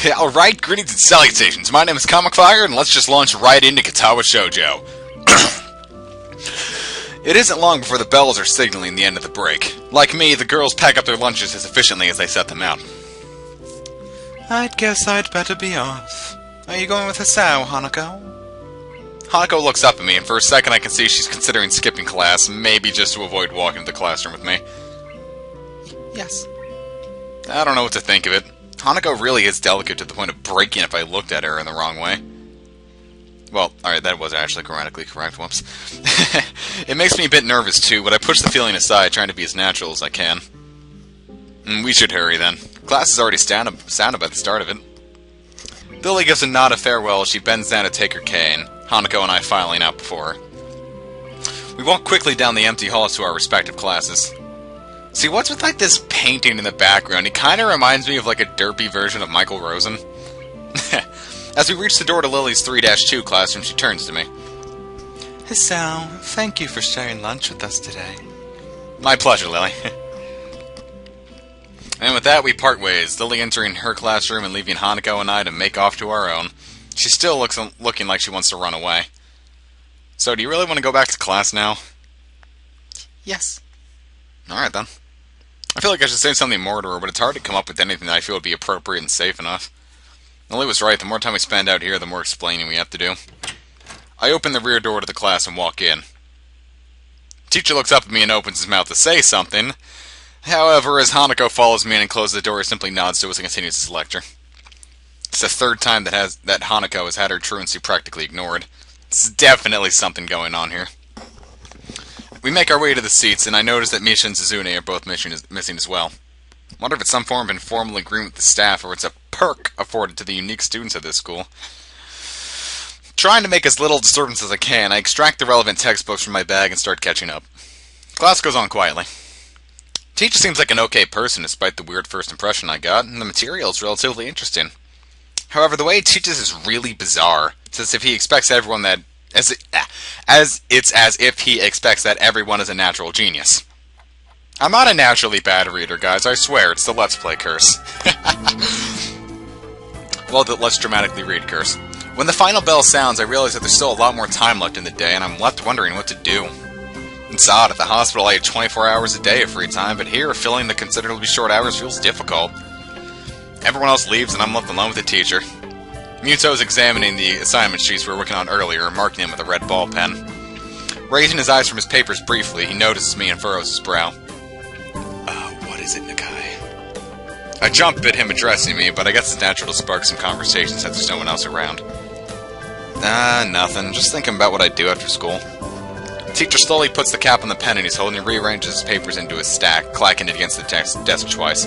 Alright, greetings and salutations. My name is Comic Fire, and let's just launch right into Katawa Shoujo. It isn't long before the bells are signaling the end of the break. Like me, the girls pack up their lunches as efficiently as they set them out. I'd guess I'd better be off. Are you going with Hisao, Hanako? Hanako looks up at me, and for a second I can see she's considering skipping class, maybe just to avoid walking to the classroom with me. Yes. I don't know what to think of it. Hanako really is delicate to the point of breaking if I looked at her in the wrong way. Well, alright, that was actually grammatically correct, whoops. It makes me a bit nervous too, but I push the feeling aside, trying to be as natural as I can. We should hurry then. Class is already sounded by the start of it. Lily gives a nod of farewell as she bends down to take her cane, Hanako and I filing out before her. We walk quickly down the empty halls to our respective classes. See, what's with like this painting in the background? He kinda reminds me of like a derpy version of Michael Rosen. As we reach the door to Lily's 3-2 classroom, she turns to me. Hisao, thank you for sharing lunch with us today. My pleasure, Lily. And with that, we part ways, Lily entering her classroom and leaving Hanako and I to make off to our own. She still looking like she wants to run away. So, do you really want to go back to class now? Yes. Alright then. I feel like I should say something more to her, but it's hard to come up with anything that I feel would be appropriate and safe enough. Lily was right, the more time we spend out here, the more explaining we have to do. I open the rear door to the class and walk in. Teacher looks up at me and opens his mouth to say something. However, as Hanako follows me in and closes the door, he simply nods to us and continues his lecture. It's the third time that Hanako has had her truancy practically ignored. There's definitely something going on here. We make our way to the seats, and I notice that Misha and Suzune are both missing as well. Wonder if it's some form of informal agreement with the staff, or it's a perk afforded to the unique students of this school. Trying to make as little disturbance as I can, I extract the relevant textbooks from my bag and start catching up. Class goes on quietly. Teacher seems like an okay person despite the weird first impression I got, and the material is relatively interesting. However, the way he teaches is really bizarre. It's as if he expects everyone that... It's as if he expects that everyone is a natural genius. I'm not a naturally bad reader, guys, I swear, it's the Let's Play curse. Well, the Let's Dramatically Read curse. When the final bell sounds, I realize that there's still a lot more time left in the day, and I'm left wondering what to do. It's odd, at the hospital I had 24 hours a day of free time, but here, filling the considerably short hours feels difficult. Everyone else leaves, and I'm left alone with the teacher. Muto is examining the assignment sheets we were working on earlier, marking them with a red ball pen. Raising his eyes from his papers briefly, he notices me and furrows his brow. What is it, Nakai? I jump at him addressing me, but I guess it's natural to spark some conversation since there's no one else around. Nothing. Just thinking about what I do after school. The teacher slowly puts the cap on the pen and he's holding and rearranges his papers into his stack, clacking it against the desk twice.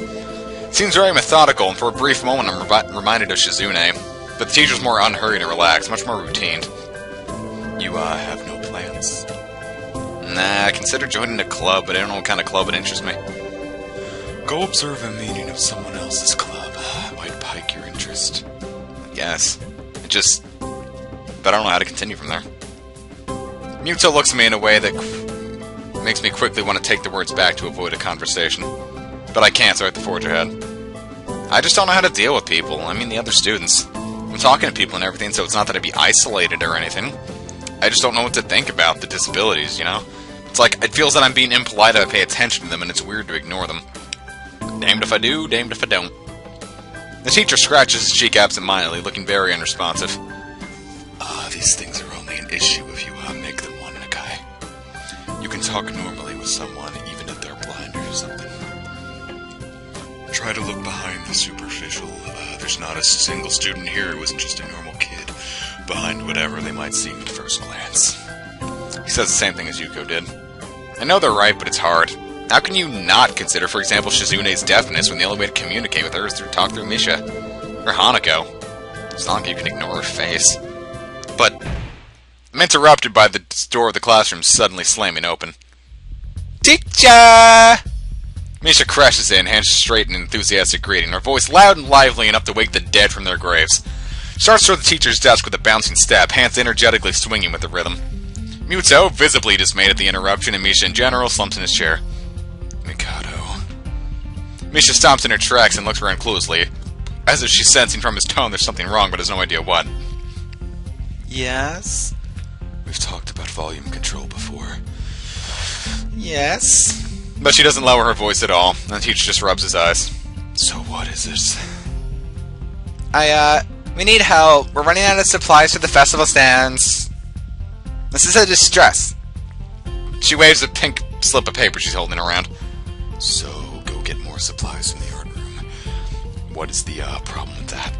Seems very methodical, and for a brief moment I'm reminded of Shizune, but the teacher's more unhurried and relaxed, much more routine. You, have no plans? Nah, I consider joining a club, but I don't know what kind of club would interest me. Go observe a meeting of someone else's club. Might pique your interest. Yes. But I don't know how to continue from there. Muto looks at me in a way that makes me quickly want to take the words back to avoid a conversation. But I can't, so I have to forge ahead. I just don't know how to deal with people. I mean, the other students. I'm talking to people and everything, so it's not that I'd be isolated or anything. I just don't know what to think about the disabilities, you know? It's like, it feels that I'm being impolite if I pay attention to them, and it's weird to ignore them. Damned if I do, damned if I don't. The teacher scratches his cheek absentmindedly, looking very unresponsive. These things are only an issue if you, make them one, Nakai. You can talk normally with someone, even if they're blind or something. Try to look behind the superficial. There's not a single student here who isn't just a normal kid, behind whatever they might seem at first glance. He says the same thing as Yuko did. I know they're right, but it's hard. How can you not consider, for example, Shizune's deafness when the only way to communicate with her is to talk through Misha? Or Hanako? It's not like you can ignore her face. But I'm interrupted by the door of the classroom suddenly slamming open. Teacher! Misha crashes in, hands straight an enthusiastic greeting, her voice loud and lively enough to wake the dead from their graves. Starts toward the teacher's desk with a bouncing step, hands energetically swinging with the rhythm. Muto, visibly dismayed at the interruption, and Misha in general, slumps in his chair. Mikado. Misha stops in her tracks and looks around closely. as if she's sensing from his tone there's something wrong, but has no idea what. Yes? We've talked about volume control before. Yes? But she doesn't lower her voice at all, and the teacher just rubs his eyes. So what is this? We need help. We're running out of supplies for the festival stands. This is a distress. She waves a pink slip of paper she's holding around. So, go get more supplies from the art room. What is the problem with that?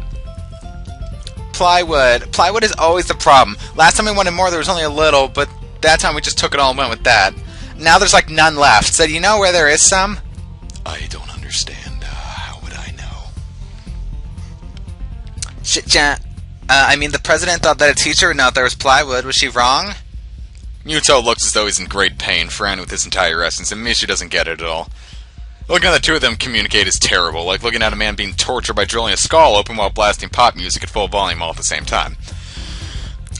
Plywood. Plywood is always the problem. Last time we wanted more, there was only a little, but that time we just took it all and went with that. Now there's like none left. So do you know where there is some? I don't understand. How would I know? Shit-chan. The president thought that a teacher would know if there was plywood. Was she wrong? Muto looks as though he's in great pain, frowning with his entire essence, and Misha doesn't get it at all. Looking at the two of them communicate is terrible, like looking at a man being tortured by drilling a skull open while blasting pop music at full volume all at the same time.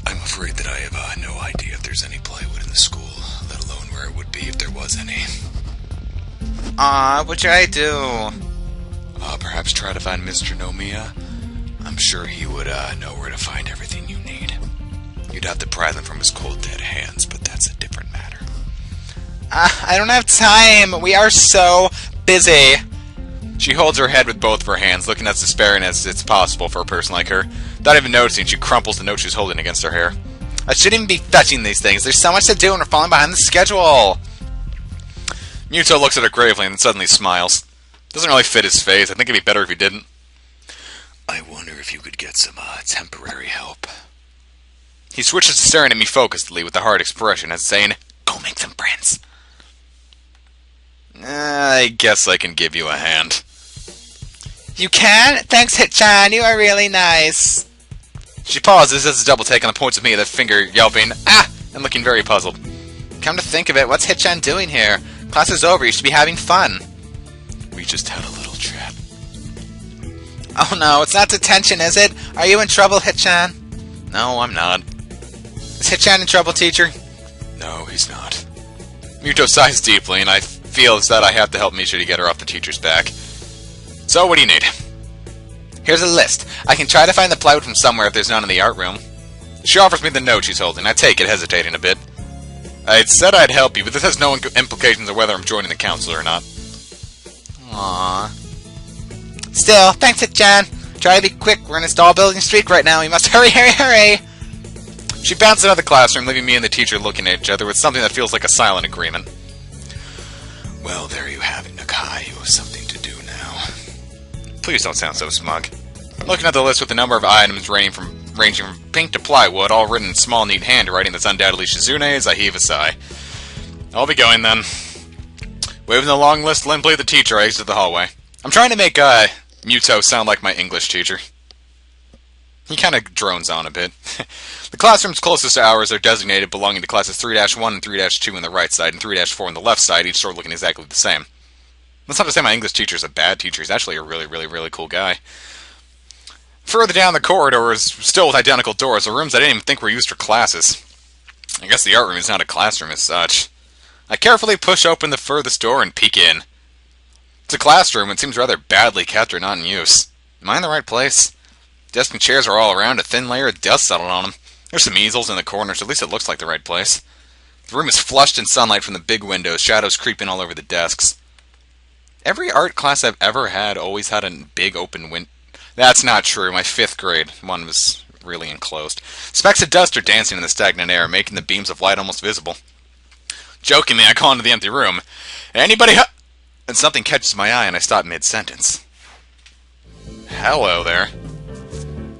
I'm afraid that I have no idea if there's any plywood in the school, let alone where it would be if there was any. What should I do? Perhaps try to find Mr. Nomiya. I'm sure he would know where to find everything you need. You'd have to pry them from his cold dead hands, but that's a different matter. I don't have time. We are so busy. She holds her head with both of her hands, looking as despairing as it's possible for a person like her. Without even noticing, she crumples the note she's holding against her hair. I shouldn't even be fetching these things. There's so much to do and we're falling behind the schedule. Muto looks at her gravely and then suddenly smiles. Doesn't really fit his face. I think it'd be better if he didn't. I wonder if you could get some temporary help. He switches to staring at me focusedly with a hard expression as saying, Go make some friends. I guess I can give you a hand. You can? Thanks, Hit-chan. You are really nice. She pauses as a double take and points at me with a finger, yelping, "Ah!" and looking very puzzled. Come to think of it, what's Hit-chan doing here? Class is over, you should be having fun. We just had a little chat. Oh no, it's not detention, is it? Are you in trouble, Hit-chan? No, I'm not. Is Hit-chan in trouble, teacher? No, he's not. Muto sighs deeply, and I feel as that I have to help Misha to get her off the teacher's back. So, what do you need? Here's a list. I can try to find the plywood from somewhere if there's none in the art room. She offers me the note she's holding. I take it, hesitating a bit. I'd said I'd help you, but this has no implications of whether I'm joining the council or not. Aww. Still, thanks, Hit-chan. Try to be quick. We're in a stall building streak right now. We must hurry, hurry, hurry. She bounces out of the classroom, leaving me and the teacher looking at each other with something that feels like a silent agreement. Well, there you have it, Nakai. You have something to do now. Please don't sound so smug. Looking at the list with a number of items ranging from pink to plywood, all written in small, neat handwriting that's undoubtedly Shizune's, I heave a sigh. I'll be going then. Waving the long list limply at the teacher, I exit the hallway. I'm trying to make Muto sound like my English teacher. He kind of drones on a bit. The classrooms closest to ours are designated belonging to classes 3-1 and 3-2 on the right side, and 3-4 on the left side, each sort of looking exactly the same. That's not to say my English teacher's a bad teacher. He's actually a really, really, really cool guy. Further down the corridor is still with identical doors, are rooms I didn't even think were used for classes. I guess the art room is not a classroom as such. I carefully push open the furthest door and peek in. It's a classroom and seems rather badly kept or not in use. Am I in the right place? Desks and chairs are all around, a thin layer of dust settled on them. There's some easels in the corners, at least it looks like the right place. The room is flushed in sunlight from the big windows, shadows creeping all over the desks. Every art class I've ever had always had a big open window. That's not true. My 5th grade one was really enclosed. Specks of dust are dancing in the stagnant air, making the beams of light almost visible. Jokingly, I call into the empty room. Anybody And something catches my eye and I stop mid-sentence. Hello there.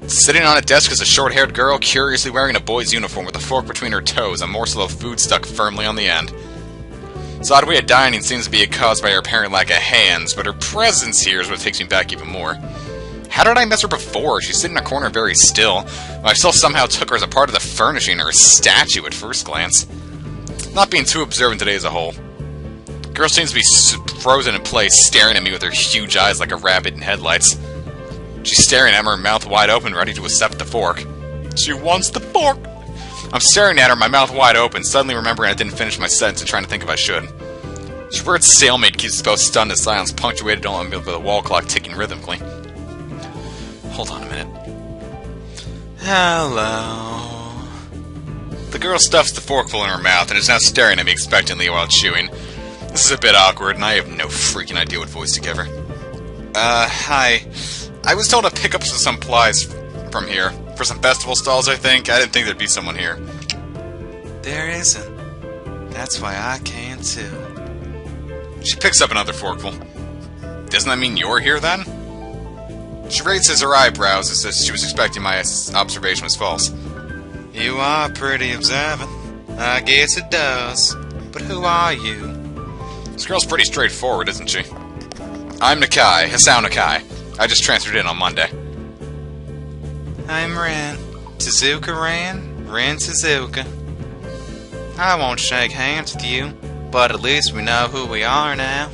Sitting on a desk is a short-haired girl, curiously wearing a boy's uniform with a fork between her toes, a morsel of food stuck firmly on the end. This odd way of dining seems to be caused by her apparent lack of hands, but her presence here is what takes me back even more. How did I miss her before? She's sitting in a corner very still. I still somehow took her as a part of the furnishing or a statue at first glance. Not being too observant today as a whole. The girl seems to be frozen in place, staring at me with her huge eyes like a rabbit in headlights. She's staring at me, her mouth wide open, ready to accept the fork. She wants the fork! I'm staring at her, my mouth wide open, suddenly remembering I didn't finish my sentence and trying to think if I should. This weird stalemate keeps us both stunned as silence, punctuated only with the wall clock ticking rhythmically. Hold on a minute. Hello. The girl stuffs the forkful in her mouth and is now staring at me expectantly while chewing. This is a bit awkward, and I have no freaking idea what voice to give her. Hi. I was told to pick up some supplies from here. For some festival stalls, I think. I didn't think there'd be someone here. There isn't. That's why I can too. She picks up another forkful. Doesn't that mean you're here, then? She raises her eyebrows as if she was expecting my observation was false. You are pretty observant. I guess it does. But who are you? This girl's pretty straightforward, isn't she? I'm Nakai, Hisao Nakai. I just transferred in on Monday. I'm Rin. Tezuka Rin. Rin Tezuka. I won't shake hands with you, but at least we know who we are now.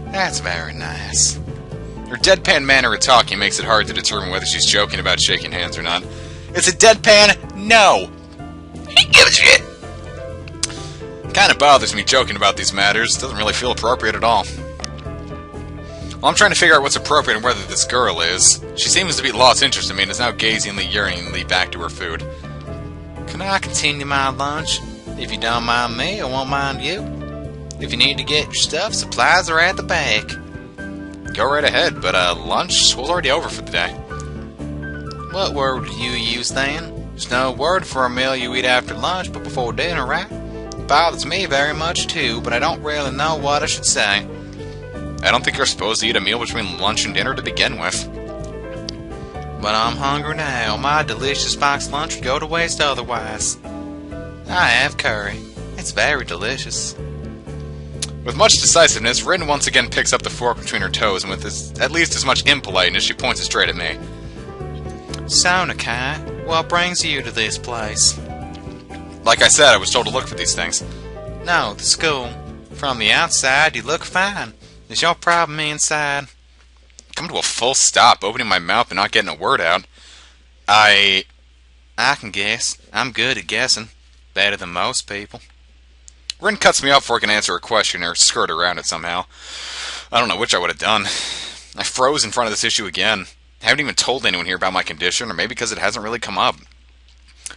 That's very nice. Her deadpan manner of talking makes it hard to determine whether she's joking about shaking hands or not. It's a deadpan no! He gives a shit! Kinda bothers me joking about these matters. Doesn't really feel appropriate at all. Well, I'm trying to figure out what's appropriate and whether this girl is. She seems to be lost interest in me and is now gazingly, yearningly back to her food. Can I continue my lunch? If you don't mind me, I won't mind you. If you need to get your stuff, supplies are at the back. Go right ahead, but lunch was already over for the day. What word do you use then? There's no word for a meal you eat after lunch, but before dinner, right? It bothers me very much too, but I don't really know what I should say. I don't think you're supposed to eat a meal between lunch and dinner to begin with. But I'm hungry now. My delicious box lunch would go to waste otherwise. I have curry. It's very delicious. With much decisiveness, Rin once again picks up the fork between her toes, and with at least as much impoliteness, she points it straight at me. So, Nakai, what brings you to this place? Like I said, I was told to look for these things. No, the school. From the outside, you look fine. Is your problem inside? Come to a full stop, opening my mouth and not getting a word out. I can guess. I'm good at guessing. Better than most people. Rin cuts me off before I can answer her question or skirt around it somehow. I don't know which I would have done. I froze in front of this issue again. I haven't even told anyone here about my condition, or maybe because it hasn't really come up.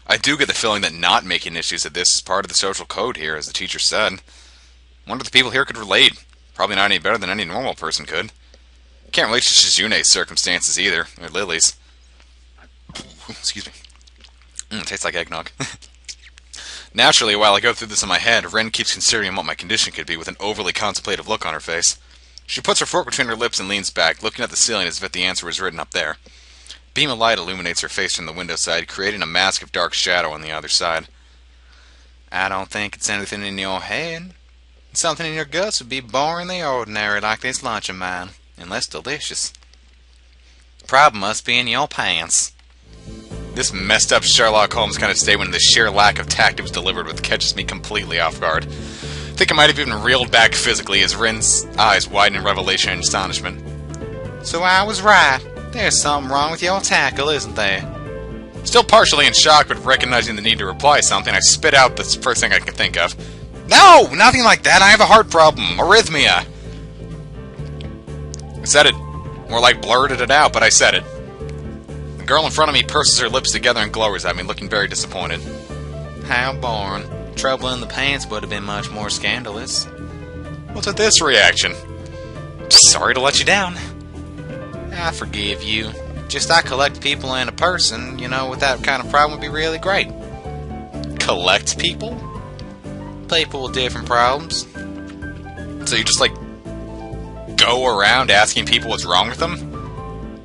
I do get the feeling that not making issues of this is part of the social code here, as the teacher said. Wonder if the people here could relate. Probably not any better than any normal person could. Can't relate to Shizune's circumstances either, or Lily's. Excuse me. Tastes like eggnog. Naturally, while I go through this in my head, Rin keeps considering what my condition could be with an overly contemplative look on her face. She puts her fork between her lips and leans back, looking at the ceiling as if the answer was written up there. A beam of light illuminates her face from the window side, creating a mask of dark shadow on the other side. I don't think it's anything in your head. Something in your guts would be boringly ordinary like this lunch of mine, and less delicious. The problem must be in your pants. This messed up Sherlock Holmes kind of statement and the sheer lack of tact it was delivered with catches me completely off guard. I think I might have even reeled back physically as Rin's eyes widen in revelation and astonishment. So I was right. There's something wrong with your tackle, isn't there? Still partially in shock, but recognizing the need to reply something, I spit out the first thing I can think of. No! Nothing like that! I have a heart problem! Arrhythmia! I said it. More like blurted it out, but I said it. The girl in front of me purses her lips together and glowers at me, looking very disappointed. How boring. Trouble in the pants would have been much more scandalous. What's with this reaction? Sorry to let you down. I forgive you. Just I collect people and a person, with that kind of problem would be really great. Collect people? People with different problems. So you just, go around asking people what's wrong with them?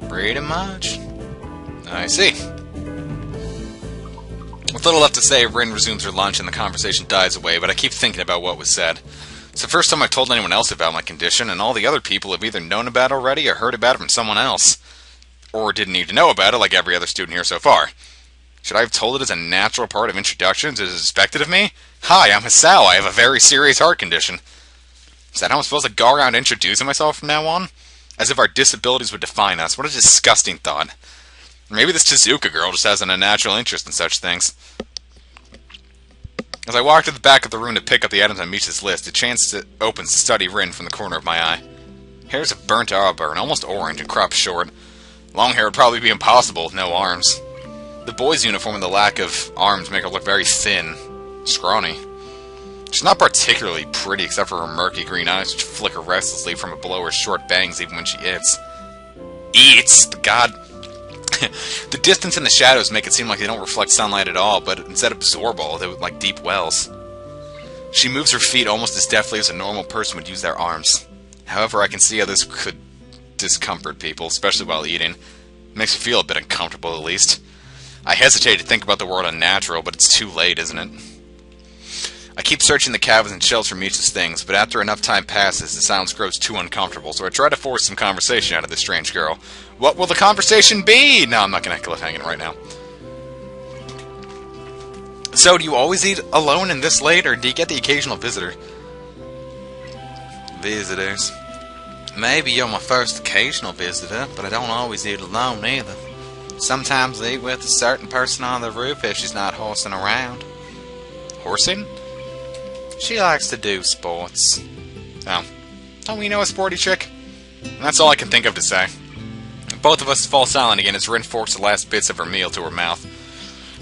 Pretty much. I see. With little left to say, Rin resumes her lunch and the conversation dies away, but I keep thinking about what was said. It's the first time I've told anyone else about my condition, and all the other people have either known about it already or heard about it from someone else. Or didn't need to know about it like every other student here so far. Should I have told it as a natural part of introductions as expected of me? Hi, I'm Hisao. I have a very serious heart condition. Is that how I'm supposed to go around introducing myself from now on? As if our disabilities would define us. What a disgusting thought. Maybe this Tezuka girl just has an unnatural interest in such things. As I walk to the back of the room to pick up the items on Misha's list, a chance opens to study Rin from the corner of my eye. Hair's a burnt auburn, almost orange, and cropped short. Long hair would probably be impossible with no arms. The boy's uniform and the lack of arms make her look very thin, scrawny. She's not particularly pretty except for her murky green eyes, which flicker restlessly from below her short bangs even when she eats. Eats? God. The distance and the shadows make it seem like they don't reflect sunlight at all, but instead absorb all, they look like deep wells. She moves her feet almost as deftly as a normal person would use their arms. However, I can see how this could discomfort people, especially while eating. It makes me feel a bit uncomfortable, at least. I hesitate to think about the word unnatural, but it's too late, isn't it? I keep searching the cabins and shelves for Misha's things, but after enough time passes, the silence grows too uncomfortable, so I try to force some conversation out of this strange girl. What will the conversation be? No, I'm not going to cliffhang it right now. So, do you always eat alone and this late, or do you get the occasional visitor? Visitors. Maybe you're my first occasional visitor, but I don't always eat alone either. Sometimes I eat with a certain person on the roof if she's not horsing around. Horsing? She likes to do sports. Oh. Don't we know a sporty chick? And that's all I can think of to say. Both of us fall silent again as Rin forks the last bits of her meal to her mouth.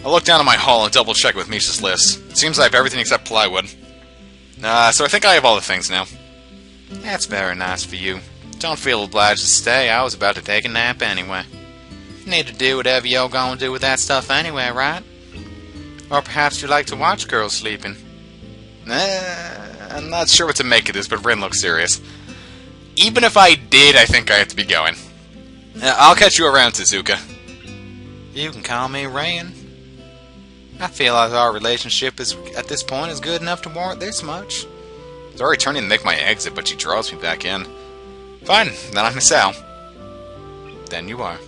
I look down at my haul and double-check with Misha's list. Seems I have everything except plywood. So I think I have all the things now. That's very nice for you. Don't feel obliged to stay. I was about to take a nap anyway. You need to do whatever you're gonna do with that stuff anyway, right? Or perhaps you like to watch girls sleeping. I'm not sure what to make of this, but Rin looks serious. Even if I did, I think I have to be going. I'll catch you around, Tezuka. You can call me Rin. I feel like our relationship is, at this point, is good enough to warrant this much. I was already turning to make my exit, but she draws me back in. Fine, then I'm Miss Al. Then you are.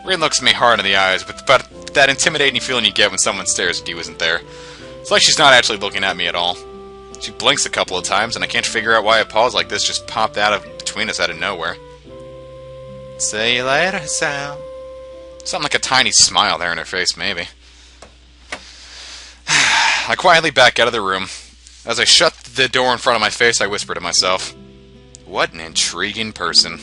Rin looks at me hard in the eyes, but that intimidating feeling you get when someone stares at you isn't there. It's like she's not actually looking at me at all. She blinks a couple of times, and I can't figure out why a pause like this just popped between us out of nowhere. See you later, Sal. Something like a tiny smile there in her face, maybe. I quietly back out of the room. As I shut the door in front of my face, I whisper to myself, what an intriguing person.